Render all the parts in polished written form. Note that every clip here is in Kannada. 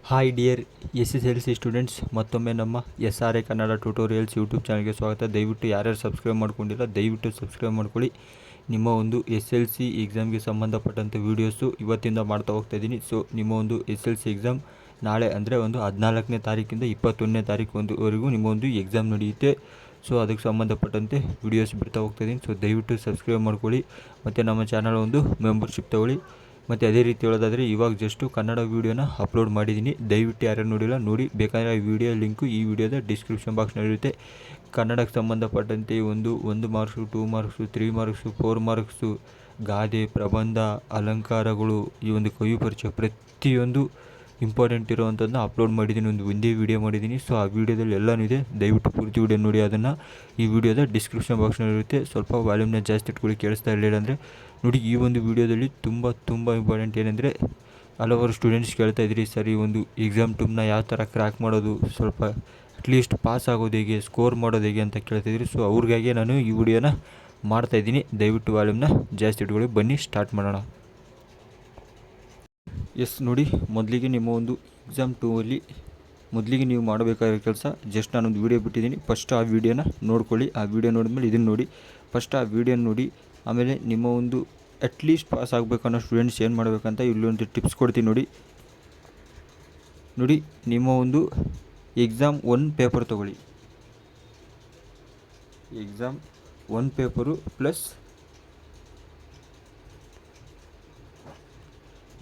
ಹಾಯ್ ಡಿಯರ್ SSLC ಸ್ಟೂಡೆಂಟ್ಸ್, ಮತ್ತೊಮ್ಮೆ ನಮ್ಮ SRA ಕನ್ನಡ ಟ್ಯುಟೋರಿಯಲ್ಸ್ ಯೂಟ್ಯೂಬ್ ಚಾನಲ್ಗೆ ಸ್ವಾಗತ. ದಯವಿಟ್ಟು ಯಾರ್ಯಾರು ಸಬ್ಸ್ಕ್ರೈಬ್ ಮಾಡ್ಕೊಂಡಿಲ್ಲ ದಯವಿಟ್ಟು ಸಬ್ಸ್ಕ್ರೈಬ್ ಮಾಡ್ಕೊಳ್ಳಿ. ನಿಮ್ಮ ಒಂದು SLC ಎಕ್ಸಾಮ್ಗೆ ಸಂಬಂಧಪಟ್ಟಂಥ ವೀಡಿಯೋಸು ಇವತ್ತಿಂದ ಮಾಡ್ತಾ ಹೋಗ್ತಾ ಇದ್ದೀನಿ. ಸೊ ನಿಮ್ಮ ಒಂದು SLC ಎಕ್ಸಾಮ್ ನಾಳೆ ಅಂದರೆ ಒಂದು 14ನೇ ತಾರೀಕಿಂದ 21ನೇ ತಾರೀಕುವರೆಗೂ ನಿಮ್ಮ ಒಂದು ಎಕ್ಸಾಮ್ ನಡೆಯುತ್ತೆ. ಸೊ ಅದಕ್ಕೆ ಸಂಬಂಧಪಟ್ಟಂತೆ ವೀಡಿಯೋಸ್ ಬಿಡ್ತಾ ಹೋಗ್ತಾ ಇದ್ದೀನಿ. ಸೊ ದಯವಿಟ್ಟು ಸಬ್ಸ್ಕ್ರೈಬ್ ಮಾಡ್ಕೊಳ್ಳಿ ಮತ್ತು ನಮ್ಮ ಚಾನಲ್ ಒಂದು ಮೆಂಬರ್ಶಿಪ್ ತೊಗೊಳ್ಳಿ. ಮತ್ತು ಅದೇ ರೀತಿ ಹೇಳೋದಾದರೆ ಇವಾಗ ಜಸ್ಟು ಕನ್ನಡ ವೀಡಿಯೋನ ಅಪ್ಲೋಡ್ ಮಾಡಿದ್ದೀನಿ. ದಯವಿಟ್ಟು ಯಾರು ನೋಡಿಲ್ಲ ನೋಡಿ, ಬೇಕಾದರೆ ಆ ವಿಡಿಯೋ ಲಿಂಕು ಈ ವಿಡಿಯೋದ ಡಿಸ್ಕ್ರಿಪ್ಷನ್ ಬಾಕ್ಸ್ನಲ್ಲಿರುತ್ತೆ. ಕನ್ನಡಕ್ಕೆ ಸಂಬಂಧಪಟ್ಟಂತೆ ಒಂದು ಮಾರ್ಕ್ಸು, 2 ಮಾರ್ಕ್ಸು, 3 ಮಾರ್ಕ್ಸು, 4 ಮಾರ್ಕ್ಸು, ಗಾದೆ, ಪ್ರಬಂಧ, ಅಲಂಕಾರಗಳು, ಈ ಒಂದು ಕವಿ ಪರಿಚಯ ಪ್ರತಿಯೊಂದು ಇಂಪಾರ್ಟೆಂಟ್ ಇರೋವಂಥದ್ದನ್ನ ಅಪ್ಲೋಡ್ ಮಾಡಿದ್ದೀನಿ. ಒಂದೇ ವೀಡಿಯೋ ಮಾಡಿದ್ದೀನಿ. ಸೊ ಆ ವೀಡಿಯೋದಲ್ಲಿ ಎಲ್ಲನೂ ಇದೆ. ದಯವಿಟ್ಟು ಪೂರ್ತಿ ವೀಡಿಯೋ ನೋಡಿ. ಅದನ್ನು ಈ ವಿಡಿಯೋದ ಡಿಸ್ಕ್ರಿಪ್ಷನ್ ಬಾಕ್ಸ್ನಲ್ಲಿರುತ್ತೆ. ಸ್ವಲ್ಪ ವಾಲ್ಯೂಮ್ನ ಜಾಸ್ತಿ ಇಟ್ಕೊಳ್ಳಿ, ಕೇಳಿಸ್ತಾ ಇರಲಿಲ್ಲ ಅಂದರೆ ನೋಡಿ. ಈ ಒಂದು ವಿಡಿಯೋದಲ್ಲಿ ತುಂಬ ಇಂಪಾರ್ಟೆಂಟ್ ಏನಂದರೆ, ಹಲವಾರು ಸ್ಟೂಡೆಂಟ್ಸ್ ಕೇಳ್ತಾ ಇದ್ರಿ, ಸರ್ ಈ ಒಂದು ಎಕ್ಸಾಮ್ ಟೂಮ್ನ ಯಾವ ಥರ ಕ್ರ್ಯಾಕ್ ಮಾಡೋದು, ಸ್ವಲ್ಪ ಅಟ್ಲೀಸ್ಟ್ ಪಾಸ್ ಆಗೋದು ಹೇಗೆ, ಸ್ಕೋರ್ ಮಾಡೋದು ಹೇಗೆ ಅಂತ ಕೇಳ್ತಾಯಿದ್ರಿ. ಸೊ ಅವ್ರಿಗಾಗಿ ನಾನು ಈ ವಿಡಿಯೋನ ಮಾಡ್ತಾಯಿದ್ದೀನಿ. ದಯವಿಟ್ಟು ವಾಲ್ಯೂಮ್ನ ಜಾಸ್ತಿ ಇಟ್ಕೊಳ್ಳಿ. ಬನ್ನಿ ಸ್ಟಾರ್ಟ್ ಮಾಡೋಣ. ಎಸ್ ನೋಡಿ, ಮೊದಲಿಗೆ ನಿಮ್ಮ ಒಂದು ಎಕ್ಸಾಮ್ 2 ಅಲ್ಲಿ ಮೊದಲಿಗೆ ನೀವು ಮಾಡಬೇಕಾಗಿರೋ ಕೆಲಸ, ಜಸ್ಟ್ ನಾನೊಂದು ವೀಡಿಯೋ ಬಿಟ್ಟಿದ್ದೀನಿ. ಫಸ್ಟ್ ಆ ವೀಡಿಯೋನ ನೋಡ್ಕೊಳ್ಳಿ. ಆ ವೀಡಿಯೋ ನೋಡಿದ್ಮೇಲೆ ಇದನ್ನು ನೋಡಿ. ಫಸ್ಟ್ ಆ ವೀಡಿಯೋ ನೋಡಿ, ಆಮೇಲೆ ನಿಮ್ಮ ಒಂದು ಅಟ್ಲೀಸ್ಟ್ ಪಾಸ್ ಆಗಬೇಕನ್ನೋ ಸ್ಟೂಡೆಂಟ್ಸ್ ಏನು ಮಾಡಬೇಕಂತ ಇಲ್ಲೊಂದು ಟಿಪ್ಸ್ ಕೊಡ್ತೀನಿ ನೋಡಿ. ನಿಮ್ಮ ಒಂದು ಎಕ್ಸಾಮ್ 1 ಪೇಪರ್ ತೊಗೊಳ್ಳಿ. Exam 1 paper plus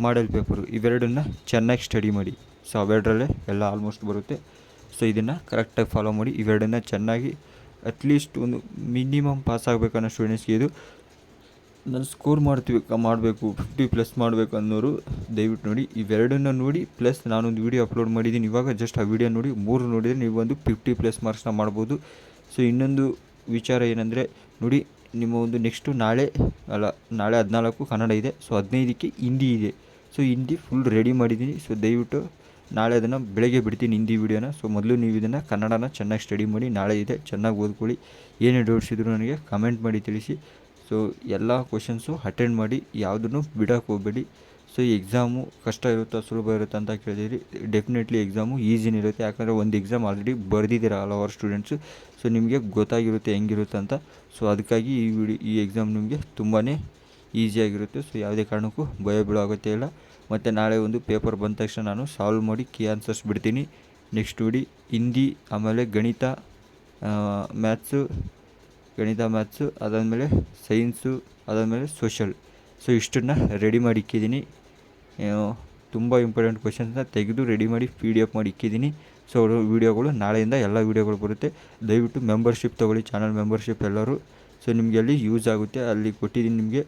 model paper, ಇವೆರಡನ್ನ ಚೆನ್ನಾಗಿ ಸ್ಟಡಿ ಮಾಡಿ. ಸೊ ಅವೆರಡರಲ್ಲೇ ಎಲ್ಲ ಆಲ್ಮೋಸ್ಟ್ ಬರುತ್ತೆ. ಸೊ ಇದನ್ನು ಕರೆಕ್ಟಾಗಿ ಫಾಲೋ ಮಾಡಿ. ಇವೆರಡನ್ನ ಚೆನ್ನಾಗಿ ಅಟ್ಲೀಸ್ಟ್ ಒಂದು ಮಿನಿಮಮ್ ಪಾಸ್ ಆಗಬೇಕನ್ನೋ ಸ್ಟೂಡೆಂಟ್ಸ್ಗೆ ಇದು ನಾನು ಸ್ಕೋರ್ ಮಾಡಬೇಕು 50+ ಮಾಡಬೇಕು ಅನ್ನೋರು ದಯವಿಟ್ಟು ನೋಡಿ. ಇವೆರಡನ್ನ ನೋಡಿ, ಪ್ಲಸ್ ನಾನೊಂದು ವೀಡಿಯೋ ಅಪ್ಲೋಡ್ ಮಾಡಿದ್ದೀನಿ ಇವಾಗ. ಜಸ್ಟ್ ಆ ವೀಡಿಯೋ ನೋಡಿ, 3 ನೋಡಿದರೆ ನೀವು ಒಂದು 50+ ಮಾರ್ಕ್ಸ್ನ ಮಾಡ್ಬೋದು. ಸೊ ಇನ್ನೊಂದು ವಿಚಾರ ಏನಂದರೆ ನೋಡಿ, ನಿಮ್ಮ ಒಂದು ನೆಕ್ಸ್ಟು ನಾಳೆ 14 ಕನ್ನಡ ಇದೆ. ಸೊ 15ಕ್ಕೆ ಹಿಂದಿ ಇದೆ. ಸೊ ಹಿಂದಿ ಫುಲ್ ರೆಡಿ ಮಾಡಿದ್ದೀನಿ. ಸೊ ದಯವಿಟ್ಟು ನಾಳೆ ಅದನ್ನು ಬೆಳಗ್ಗೆ ಬಿಡ್ತೀನಿ ಹಿಂದಿ ವೀಡಿಯೋನ. ಸೊ ಮೊದಲು ನೀವು ಇದನ್ನು ಕನ್ನಡನ ಚೆನ್ನಾಗಿ ಸ್ಟಡಿ ಮಾಡಿ. ನಾಳೆ ಇದೆ, ಚೆನ್ನಾಗಿ ಓದ್ಕೊಳ್ಳಿ. ಏನೇ ಡೌಟ್ಸ್ ಇದ್ದರೂ ನನಗೆ ಕಮೆಂಟ್ ಮಾಡಿ ತಿಳಿಸಿ. ಸೊ ಎಲ್ಲ ಕ್ವಶನ್ಸು ಅಟೆಂಡ್ ಮಾಡಿ, ಯಾವುದನ್ನು ಬಿಡೋಕ್ಕೆ ಹೋಗಬೇಡಿ. ಸೊ ಈ ಎಕ್ಸಾಮು ಕಷ್ಟ ಇರುತ್ತಾ ಸುಲಭ ಇರುತ್ತಾ ಅಂತ ಕೇಳಿದಿರಿ. ಡೆಫಿನೆಟ್ಲಿ ಎಕ್ಸಾಮು ಈಸಿನೇ ಇರುತ್ತೆ. ಯಾಕಂದರೆ ಒಂದು ಎಕ್ಸಾಮ್ ಆಲ್ರೆಡಿ ಬರೆದಿದ್ದೀರ ಹಲವಾರು ಸ್ಟೂಡೆಂಟ್ಸು. ಸೊ ನಿಮಗೆ ಗೊತ್ತಾಗಿರುತ್ತೆ ಹೆಂಗಿರುತ್ತೆ ಅಂತ. ಸೊ ಅದಕ್ಕಾಗಿ ಈ ಎಕ್ಸಾಮ್ ನಿಮಗೆ ತುಂಬಾ ಈಸಿಯಾಗಿರುತ್ತೆ. ಸೊ ಯಾವುದೇ ಕಾರಣಕ್ಕೂ ಭಯ ಬೀಳೋ ಅಗತ್ಯ ಇಲ್ಲ. ಮತ್ತು ನಾಳೆ ಒಂದು ಪೇಪರ್ ಬಂದ ತಕ್ಷಣ ನಾನು ಸಾಲ್ವ್ ಮಾಡಿ ಕೀ ಆನ್ಸರ್ಸ್ ಬಿಡ್ತೀನಿ. ನೆಕ್ಸ್ಟ್ ನೋಡಿ, ಹಿಂದಿ, ಆಮೇಲೆ ಗಣಿತ, ಮ್ಯಾಥ್ಸು, ಅದಾದಮೇಲೆ ಸೈನ್ಸು, ಅದಾದಮೇಲೆ ಸೋಷಲ್. ಸೊ ಇಷ್ಟನ್ನು ರೆಡಿ ಮಾಡಿ ಇಕ್ಕಿದ್ದೀನಿ. ತುಂಬ ಇಂಪಾರ್ಟೆಂಟ್ ಕ್ವೆಶನ್ಸ್ನ ತೆಗೆದು ರೆಡಿ ಮಾಡಿ PDF ಮಾಡಿ ಇಕ್ಕಿದ್ದೀನಿ. ಸೊ ವೀಡಿಯೋಗಳು ನಾಳೆಯಿಂದ ಎಲ್ಲ ವೀಡಿಯೋಗಳು ಬರುತ್ತೆ. ದಯವಿಟ್ಟು ಮೆಂಬರ್ಶಿಪ್ ತೊಗೊಳ್ಳಿ, ಚಾನಲ್ ಮೆಂಬರ್ಶಿಪ್ ಎಲ್ಲರೂ. ಸೊ ನಿಮಗೆ ಅಲ್ಲಿ ಯೂಸ್ ಆಗುತ್ತೆ, ಅಲ್ಲಿ ಕೊಟ್ಟಿದ್ದೀನಿ ನಿಮಗೆ.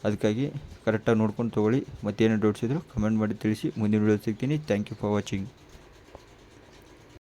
ಅದಕ್ಕಾಗಿ ಕರೆಕ್ಟಾಗಿ ನೋಡ್ಕೊಂಡು ತೊಗೊಳ್ಳಿ. ಮತ್ತೇನು ಡೌಟ್ಸ್ ಇದ್ದರೂ ಕಮೆಂಟ್ ಮಾಡಿ ತಿಳಿಸಿ. ಮುಂದಿನ ವೀಡಿಯೋ ಸಿಗ್ತೀನಿ. Thank you for watching.